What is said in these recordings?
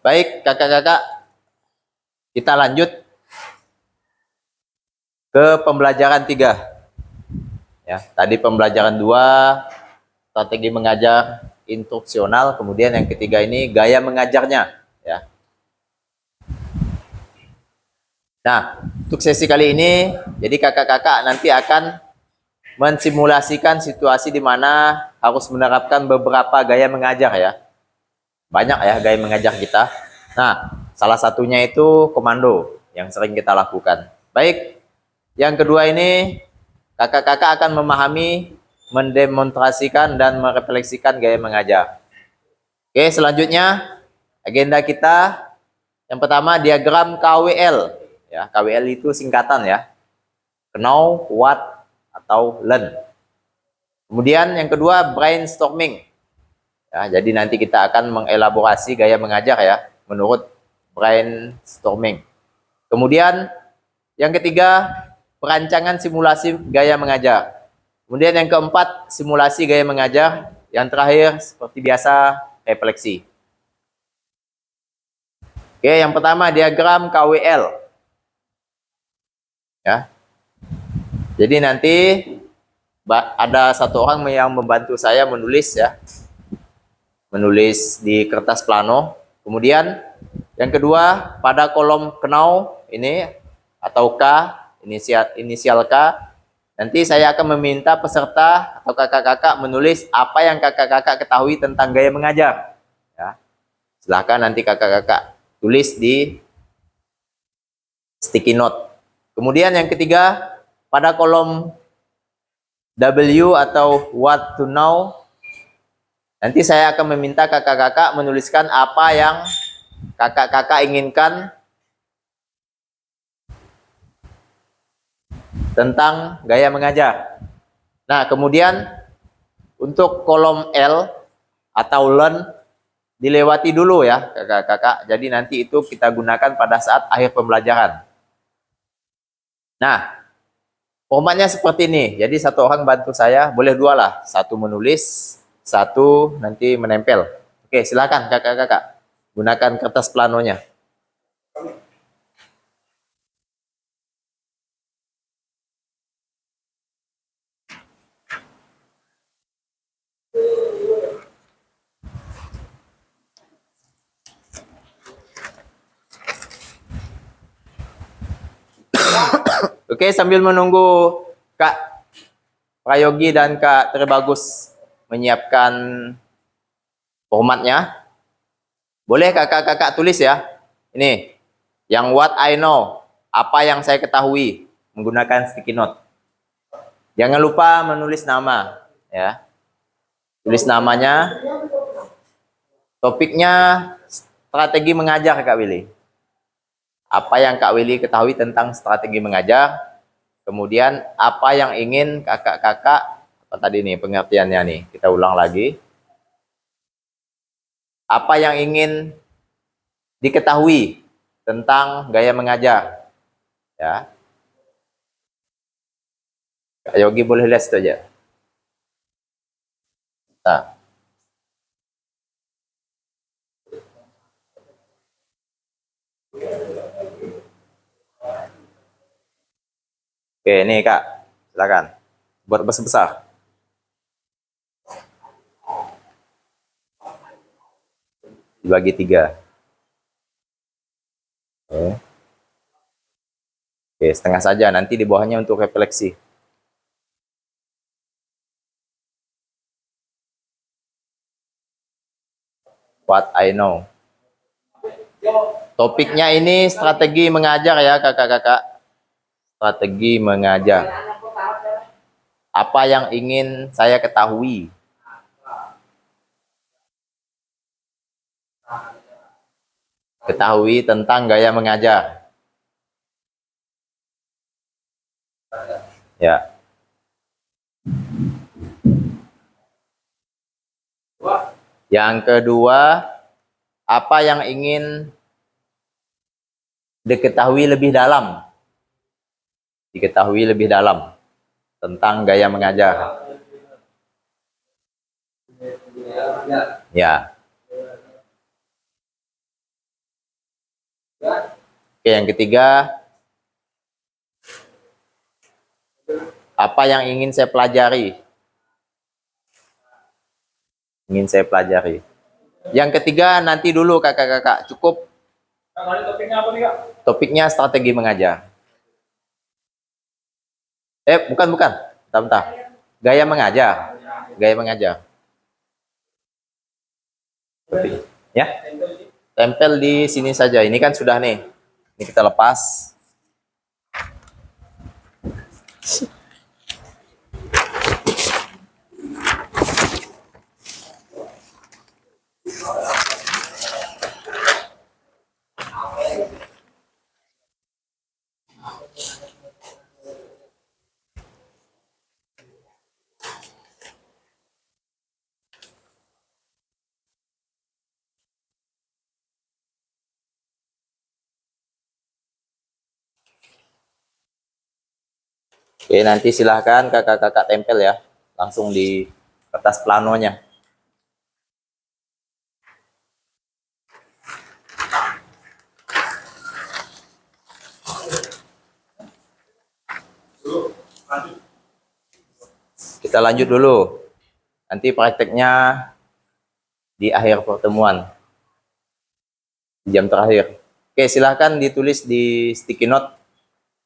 Baik, kakak-kakak, kita lanjut ke pembelajaran 3. Ya, tadi pembelajaran 2, strategi mengajar instruksional, kemudian yang ketiga ini gaya mengajarnya, ya. Nah, untuk sesi kali ini, jadi kakak-kakak nanti akan mensimulasikan situasi di mana harus menerapkan beberapa gaya mengajar, ya. Banyak ya gaya mengajar kita. Nah, salah satunya itu komando yang sering kita lakukan. Baik, yang kedua ini kakak-kakak akan memahami, mendemonstrasikan, dan merefleksikan gaya mengajar. Oke, selanjutnya agenda kita yang pertama diagram KWL. Ya, KWL itu singkatan ya. Know, what, atau learn. Kemudian yang kedua brainstorming. Ya, jadi nanti kita akan mengelaborasi gaya mengajar ya menurut brainstorming. Kemudian yang ketiga perancangan simulasi gaya mengajar. Kemudian yang keempat simulasi gaya mengajar. Yang terakhir seperti biasa refleksi. Oke, yang pertama diagram KWL. Ya. Jadi nanti ada satu orang yang membantu saya menulis ya. Menulis di kertas plano. Kemudian yang kedua pada kolom kenau ini atau K, inisial K, nanti saya akan meminta peserta atau kakak-kakak menulis apa yang kakak-kakak ketahui tentang gaya mengajar. Ya. Silahkan nanti kakak-kakak tulis di sticky note. Kemudian yang ketiga pada kolom W atau what to know, nanti saya akan meminta kakak-kakak menuliskan apa yang kakak-kakak inginkan tentang gaya mengajar. Nah, kemudian untuk kolom L atau learn dilewati dulu ya kakak-kakak. Jadi nanti itu kita gunakan pada saat akhir pembelajaran. Nah, formatnya seperti ini. Jadi satu orang bantu saya, boleh dua lah. Satu menulis, satu nanti menempel. Oke, silakan kakak-kakak. Gunakan kertas planonya. Oke, sambil menunggu Kak Prayogi dan Kak Tribagus menyiapkan formatnya, boleh kakak-kakak tulis ya. Ini, yang what I know, apa yang saya ketahui, menggunakan sticky note. Jangan lupa menulis nama, ya. Tulis namanya, topiknya strategi mengajar Kak Willy. Apa yang Kak Willy ketahui tentang strategi mengajar, kemudian apa yang ingin kakak-kakak, apa tadi nih pengertiannya nih, kita ulang lagi. Apa yang ingin diketahui tentang gaya mengajar, ya. Kak Yogi boleh lihat itu aja. Nah. Oke, ini Kak, silakan buat besar-besar. Dibagi 3. Oke, setengah saja. Nanti di bawahnya untuk refleksi. What I know. Topiknya ini strategi mengajar ya kakak-kakak. Strategi mengajar. Apa yang ingin saya ketahui? Ketahui tentang gaya mengajar. Ya. Yang kedua, apa yang ingin diketahui lebih dalam? Diketahui lebih dalam tentang gaya mengajar. Ya. Oke, yang ketiga, apa yang ingin saya pelajari? Ingin saya pelajari. Yang ketiga nanti dulu kakak-kakak, cukup topiknya apa nih kak? Topiknya strategi mengajar. Bukan, bukan. Bentar. Gaya mengajar. Gaya mengajar. Ya. Tempel di sini saja. Ini kan sudah nih. Ini kita lepas. Oke, nanti silahkan kakak-kakak tempel ya. Langsung di kertas planonya. Kita lanjut dulu. Nanti prakteknya di akhir pertemuan. Di jam terakhir. Oke, silahkan ditulis di sticky note.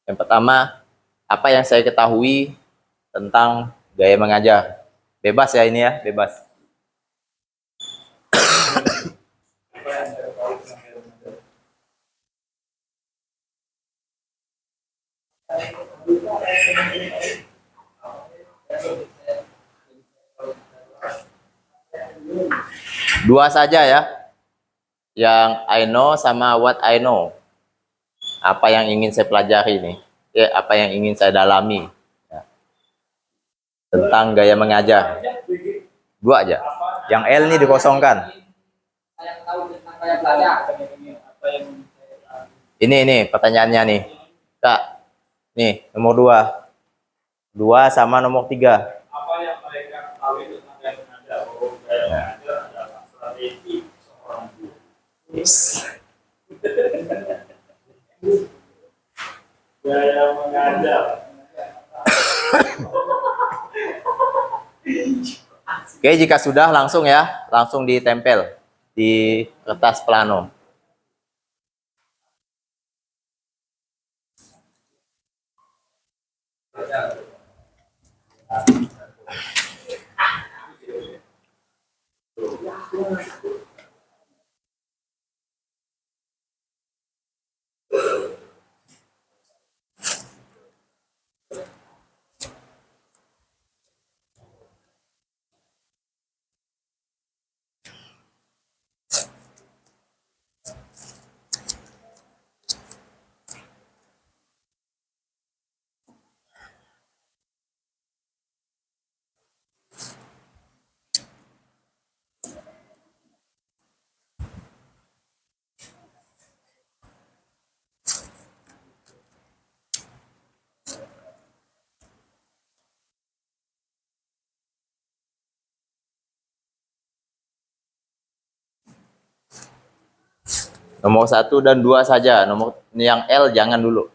Yang pertama, apa yang saya ketahui tentang gaya mengajar. Bebas ya ini ya, bebas. Dua saja ya. Yang I know sama what I know. Apa yang ingin saya pelajari nih. Ya, apa yang ingin saya dalami. Ya. Tentang gaya mengajar. Dua aja. Yang L ini dikosongkan. Ini pertanyaannya nih. Kak, nih nomor 2. 2 sama nomor 3. Apa yang mereka ketahui tentang gaya mengajar? Gaya mengajar adalah strategi seorang guru. Yes. Gaya mengajar. Oke, jika sudah langsung ya, langsung ditempel di kertas plano. Nomor 1 dan 2 saja. Nomor yang L jangan dulu.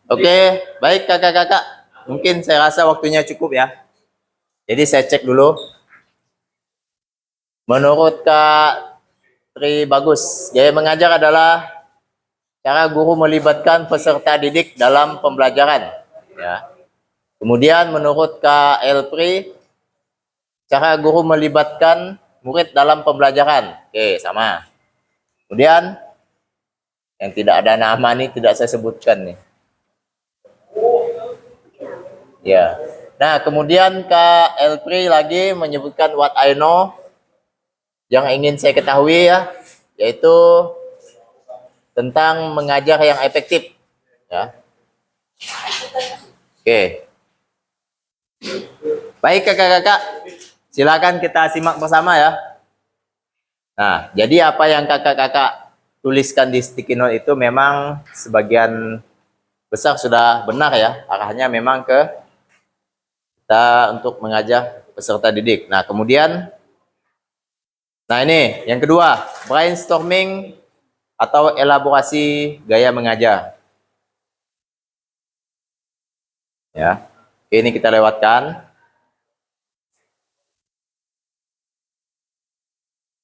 Oke, baik kakak-kakak. Mungkin saya rasa waktunya cukup ya. Jadi saya cek dulu. Menurut Kak Tri Bagus, gaya mengajar adalah cara guru melibatkan peserta didik dalam pembelajaran. Ya. Kemudian menurut Kak Elpri, cara guru melibatkan murid dalam pembelajaran. Oke, sama. Kemudian yang tidak ada nama nih tidak saya sebutkan nih. Ya. Nah, kemudian Kak Elpri lagi menyebutkan what I know yang ingin saya ketahui ya, yaitu tentang mengajar yang efektif. Ya. Oke. Baik kakak-kakak, silakan kita simak bersama ya. Nah, jadi apa yang kakak-kakak tuliskan di sticky note itu memang sebagian besar sudah benar ya. Arahnya memang ke kita untuk mengajar peserta didik. Nah, kemudian, nah ini yang kedua, brainstorming atau elaborasi gaya mengajar. Ya, ini kita lewatkan.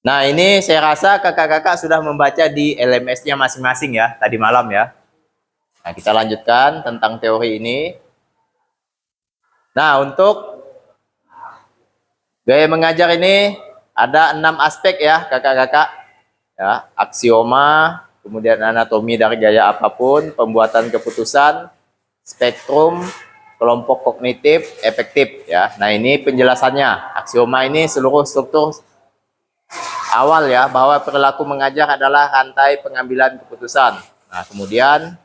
Nah, ini saya rasa kakak-kakak sudah membaca di LMS-nya masing-masing ya, tadi malam ya. Nah, kita lanjutkan tentang teori ini. Nah, untuk gaya mengajar ini ada 6 aspek ya, kakak-kakak. Ya, aksioma, kemudian anatomi dari gaya apapun, pembuatan keputusan, spektrum, kelompok kognitif, efektif ya. Nah, ini penjelasannya. Aksioma ini seluruh struktur awal ya, bahwa perilaku mengajar adalah rantai pengambilan keputusan. Nah, kemudian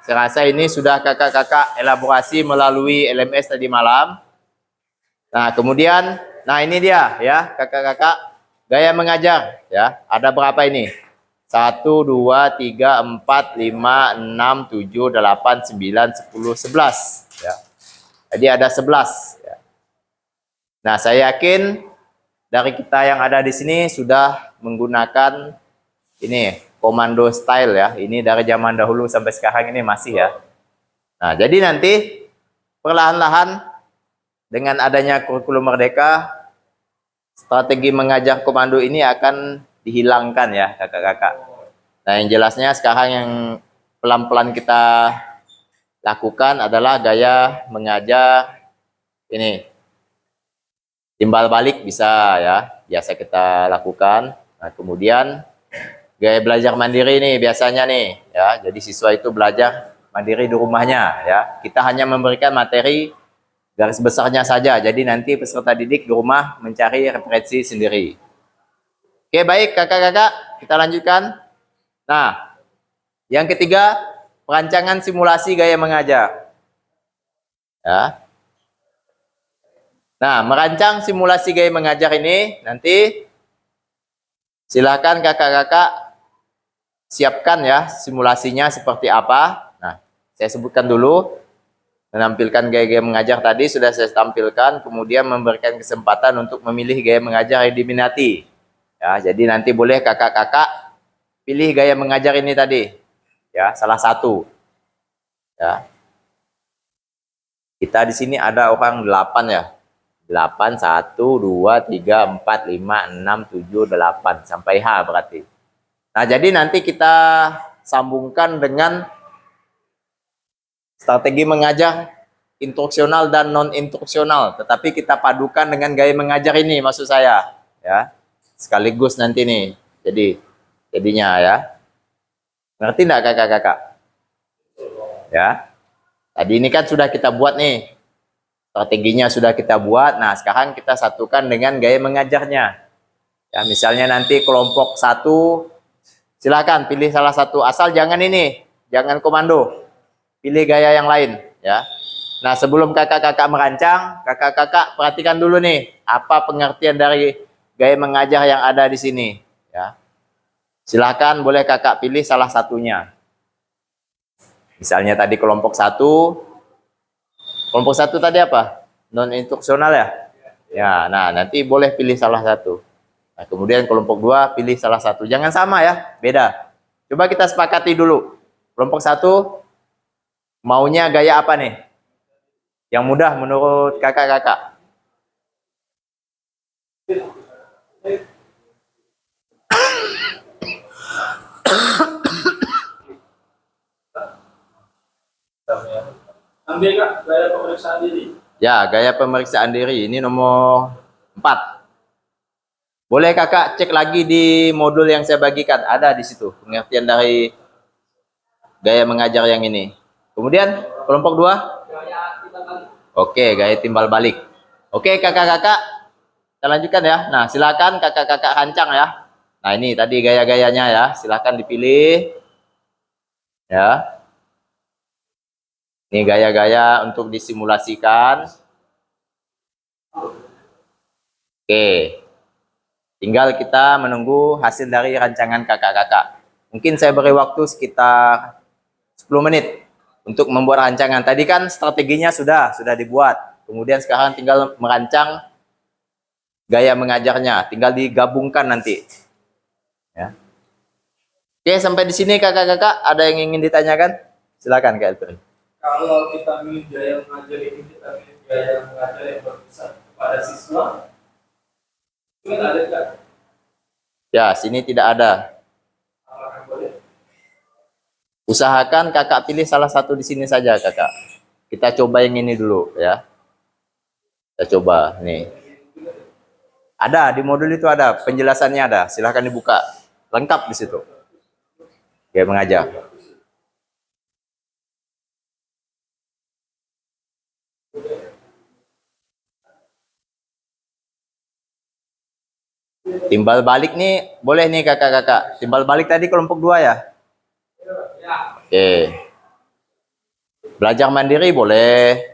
saya rasa ini sudah kakak-kakak elaborasi melalui LMS tadi malam. Nah, kemudian, nah ini dia ya, kakak-kakak, gaya mengajar ya. Ada berapa ini? 1, 2, 3, 4, 5, 6, 7, 8, 9, 10, 11 ya. Jadi ada 11 ya. Nah, saya yakin dari kita yang ada di sini sudah menggunakan ini komando style ya. Ini dari zaman dahulu sampai sekarang ini masih ya. Nah, jadi nanti perlahan-lahan dengan adanya kurikulum Merdeka, strategi mengajar komando ini akan dihilangkan ya kakak-kakak. Nah, yang jelasnya sekarang yang pelan-pelan kita lakukan adalah gaya mengajar ini. Timbal balik bisa ya, biasa kita lakukan. Nah, kemudian gaya belajar mandiri nih biasanya nih ya. Jadi siswa itu belajar mandiri di rumahnya ya. Kita hanya memberikan materi garis besarnya saja. Jadi nanti peserta didik di rumah mencari referensi sendiri. Oke, baik kakak-kakak, kita lanjutkan. Nah, yang ketiga, perancangan simulasi gaya mengajar. Ya. Nah, merancang simulasi gaya mengajar ini nanti silakan kakak-kakak siapkan ya simulasinya seperti apa. Nah, saya sebutkan dulu. Menampilkan gaya-gaya mengajar tadi sudah saya tampilkan, kemudian memberikan kesempatan untuk memilih gaya mengajar yang diminati. Ya, jadi nanti boleh kakak-kakak pilih gaya mengajar ini tadi. Ya, salah satu. Ya. Kita di sini ada orang 8 ya. 8, 1, 2, 3, 4, 5, 6, 7, 8. Sampai H berarti. Nah, jadi nanti kita sambungkan dengan strategi mengajar instruksional dan non instruksional, tetapi kita padukan dengan gaya mengajar ini, maksud saya ya, sekaligus nanti nih. Jadinya ya, ngerti enggak kakak-kakak ya? Tadi ini kan sudah kita buat nih, strateginya sudah kita buat. Nah sekarang kita satukan dengan gaya mengajarnya ya. Misalnya nanti kelompok 1, silakan pilih salah satu, asal jangan ini, jangan komando, pilih gaya yang lain ya. Nah, sebelum kakak-kakak merancang, kakak-kakak perhatikan dulu nih, apa pengertian dari gaya mengajar yang ada di sini. Ya. Silakan boleh kakak pilih salah satunya. Misalnya tadi kelompok satu tadi apa? Non-instruksional ya? Ya, nah nanti boleh pilih salah satu. Nah, kemudian kelompok 2 pilih salah satu. Jangan sama ya, beda. Coba kita sepakati dulu. Kelompok 1 maunya gaya apa nih? Yang mudah menurut kakak-kakak. Ambil Kak, gaya pemeriksaan diri. Ya, gaya pemeriksaan diri. Ini nomor 4. Boleh kakak cek lagi di modul yang saya bagikan. Ada di situ pengertian dari gaya mengajar yang ini. Kemudian kelompok 2. Oke, gaya timbal balik. Oke kakak-kakak, kita lanjutkan ya. Nah silakan kakak-kakak rancang ya. Nah ini tadi gaya-gayanya ya. Silakan dipilih. Ya. Ini gaya-gaya untuk disimulasikan. Oke. Tinggal kita menunggu hasil dari rancangan kakak-kakak. Mungkin saya beri waktu sekitar 10 menit untuk membuat rancangan. Tadi kan strateginya sudah dibuat. Kemudian sekarang tinggal merancang gaya mengajarnya. Tinggal digabungkan nanti. Ya. Oke, sampai di sini kakak-kakak ada yang ingin ditanyakan? Silakan Kak Elvin. Kalau kita milih gaya mengajar ini, kita milih gaya mengajar yang berpusat kepada siswa, itu kan ada Kak? Ya, sini tidak ada. Apakah boleh? Usahakan kakak pilih salah satu di sini saja kakak. Kita coba yang ini dulu ya. Kita coba nih. Ada di modul itu, ada penjelasannya, ada. Silahkan dibuka, lengkap di situ. Gaya mengajar. Timbal balik nih boleh nih kakak-kakak. Timbal balik tadi kelompok 2 ya. Oke. Belajar mandiri boleh.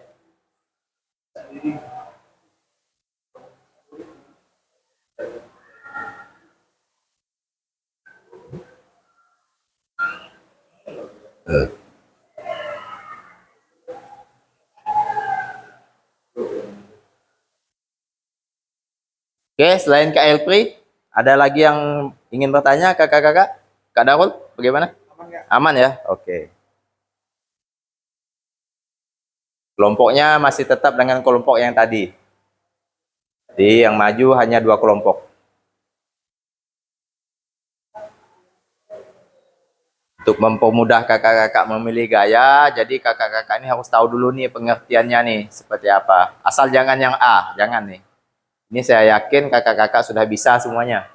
Oke, selain Kak Elpri, ada lagi yang ingin bertanya kakak-kakak? Kak Darul, bagaimana? Aman ya? Oke. Kelompoknya masih tetap dengan kelompok yang tadi. Jadi yang maju hanya 2 kelompok. Untuk mempermudah kakak-kakak memilih gaya, jadi kakak-kakak ini harus tahu dulu nih pengertiannya nih, seperti apa. Asal jangan yang A, jangan nih. Ini saya yakin kakak-kakak sudah bisa semuanya.